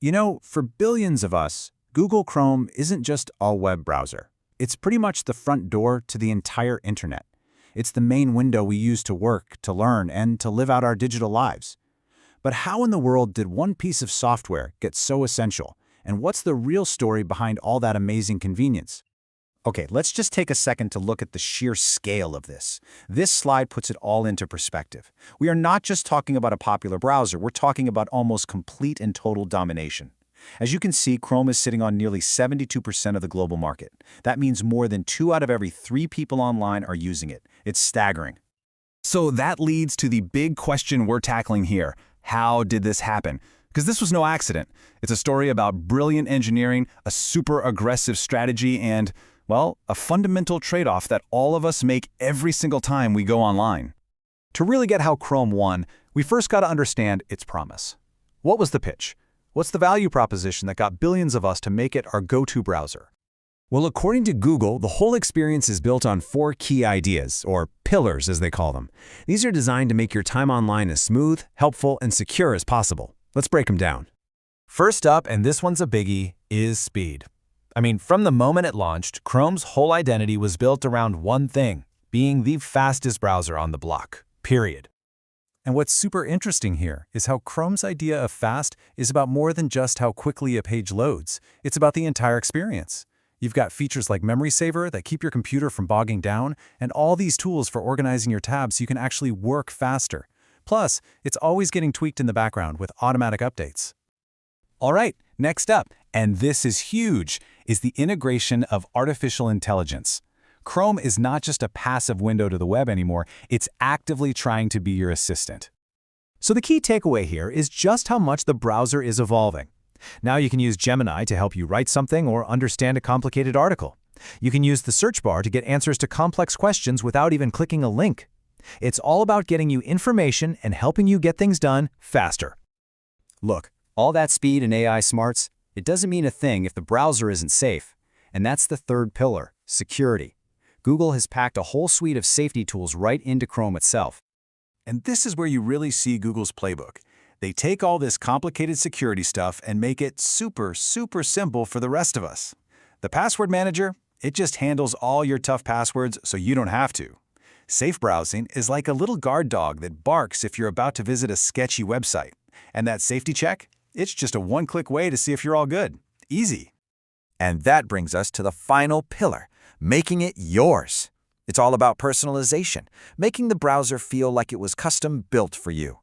You know, for billions of us, Google Chrome isn't just a web browser. It's pretty much the front door to the entire internet. It's the main window we use to work, to learn, and to live out our digital lives. But how in the world did one piece of software get so essential? And what's the real story behind all that amazing convenience? Okay, let's just take a second to look at the sheer scale of this. This slide puts it all into perspective. We are not just talking about a popular browser, we're talking about almost complete and total domination. As you can see, Chrome is sitting on nearly 72% of the global market. That means more than 2 out of every 3 people online are using it. It's staggering. So that leads to the big question we're tackling here. How did this happen? Because this was no accident. It's a story about brilliant engineering, a super aggressive strategy, and, well, a fundamental trade-off that all of us make every single time we go online. To really get how Chrome won, we first got to understand its promise. What was the pitch? What's the value proposition that got billions of us to make it our go-to browser? Well, according to Google, the whole experience is built on 4 key ideas, or pillars as they call them. These are designed to make your time online as smooth, helpful, and secure as possible. Let's break them down. First up, and this one's a biggie, is speed. I mean, from the moment it launched, Chrome's whole identity was built around one thing, being the fastest browser on the block, period. And what's super interesting here is how Chrome's idea of fast is about more than just how quickly a page loads. It's about the entire experience. You've got features like Memory Saver that keep your computer from bogging down, and all these tools for organizing your tabs so you can actually work faster. Plus, it's always getting tweaked in the background with automatic updates. All right, next up, and this is huge, is the integration of artificial intelligence. Chrome is not just a passive window to the web anymore, it's actively trying to be your assistant. So the key takeaway here is just how much the browser is evolving. Now you can use Gemini to help you write something or understand a complicated article. You can use the search bar to get answers to complex questions without even clicking a link. It's all about getting you information and helping you get things done faster. Look, all that speed and AI smarts, it doesn't mean a thing if the browser isn't safe. And that's the third pillar, security. Google has packed a whole suite of safety tools right into Chrome itself. And this is where you really see Google's playbook. They take all this complicated security stuff and make it super simple for the rest of us. The password manager, it just handles all your tough passwords so you don't have to. Safe browsing is like a little guard dog that barks if you're about to visit a sketchy website. And that safety check, it's just a one-click way to see if you're all good. Easy. And that brings us to the final pillar, making it yours. It's all about personalization, making the browser feel like it was custom built for you.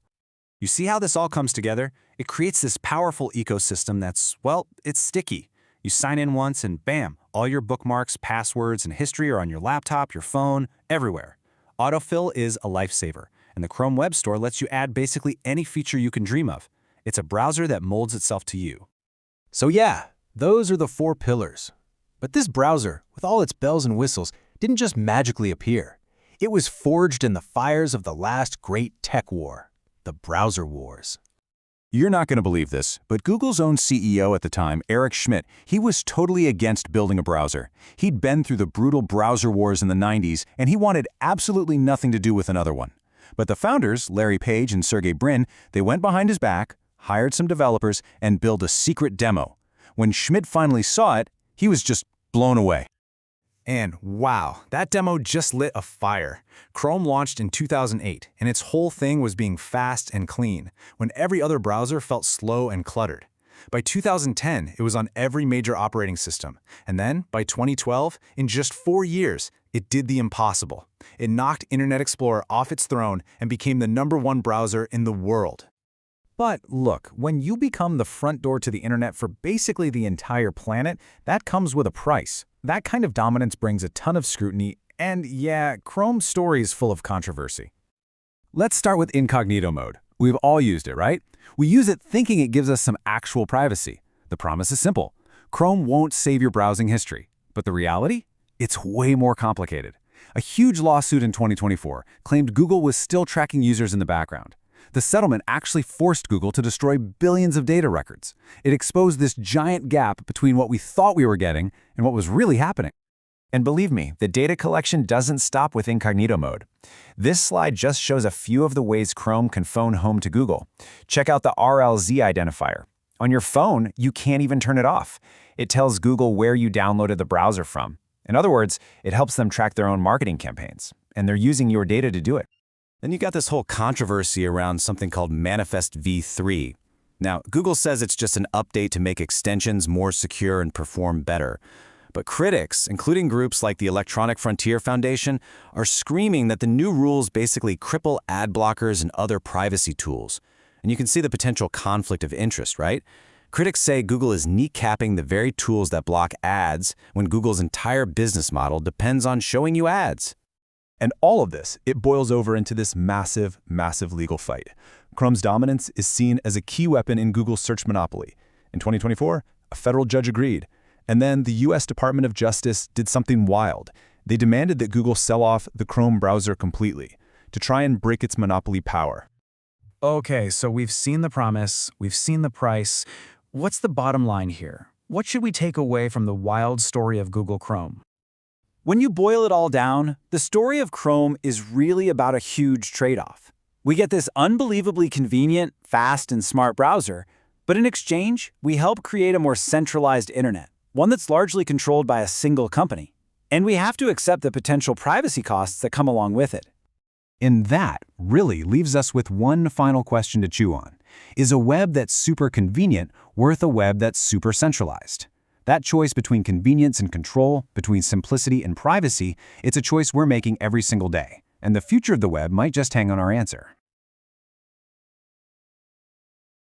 You see how this all comes together? It creates this powerful ecosystem that's, well, it's sticky. You sign in once and bam, all your bookmarks, passwords, and history are on your laptop, your phone, everywhere. Autofill is a lifesaver, and the Chrome Web Store lets you add basically any feature you can dream of. It's a browser that molds itself to you. So yeah, those are the 4 pillars. But this browser, with all its bells and whistles, didn't just magically appear. It was forged in the fires of the last great tech war, the browser wars. You're not going to believe this, but Google's own CEO at the time, Eric Schmidt, he was totally against building a browser. He'd been through the brutal browser wars in the 90s, and he wanted absolutely nothing to do with another one. But the founders, Larry Page and Sergey Brin, they went behind his back, hired some developers, and built a secret demo. When Schmidt finally saw it, he was just blown away. And wow, that demo just lit a fire. Chrome launched in 2008, and its whole thing was being fast and clean, when every other browser felt slow and cluttered. By 2010, it was on every major operating system. And then, by 2012, in just 4 years, it did the impossible. It knocked Internet Explorer off its throne and became the #1 browser in the world. But look, when you become the front door to the internet for basically the entire planet, that comes with a price. That kind of dominance brings a ton of scrutiny, and yeah, Chrome's story is full of controversy. Let's start with incognito mode. We've all used it, right? We use it thinking it gives us some actual privacy. The promise is simple. Chrome won't save your browsing history. But the reality? It's way more complicated. A huge lawsuit in 2024 claimed Google was still tracking users in the background. The settlement actually forced Google to destroy billions of data records. It exposed this giant gap between what we thought we were getting and what was really happening. And believe me, the data collection doesn't stop with incognito mode. This slide just shows a few of the ways Chrome can phone home to Google. Check out the RLZ identifier. On your phone, you can't even turn it off. It tells Google where you downloaded the browser from. In other words, it helps them track their own marketing campaigns, and they're using your data to do it. Then you got this whole controversy around something called Manifest v3. Now, Google says it's just an update to make extensions more secure and perform better. But critics, including groups like the Electronic Frontier Foundation, are screaming that the new rules basically cripple ad blockers and other privacy tools. And you can see the potential conflict of interest, right? Critics say Google is kneecapping the very tools that block ads when Google's entire business model depends on showing you ads. And all of this, it boils over into this massive, massive legal fight. Chrome's dominance is seen as a key weapon in Google's search monopoly. In 2024, a federal judge agreed. And then the U.S. Department of Justice did something wild. They demanded that Google sell off the Chrome browser completely to try and break its monopoly power. Okay, so we've seen the promise, we've seen the price. What's the bottom line here? What should we take away from the wild story of Google Chrome? When you boil it all down, the story of Chrome is really about a huge trade-off. We get this unbelievably convenient, fast, and smart browser, but in exchange, we help create a more centralized internet, one that's largely controlled by a single company. And we have to accept the potential privacy costs that come along with it. And that really leaves us with one final question to chew on. Is a web that's super convenient worth a web that's super centralized? That choice between convenience and control, between simplicity and privacy, it's a choice we're making every single day. And the future of the web might just hang on our answer.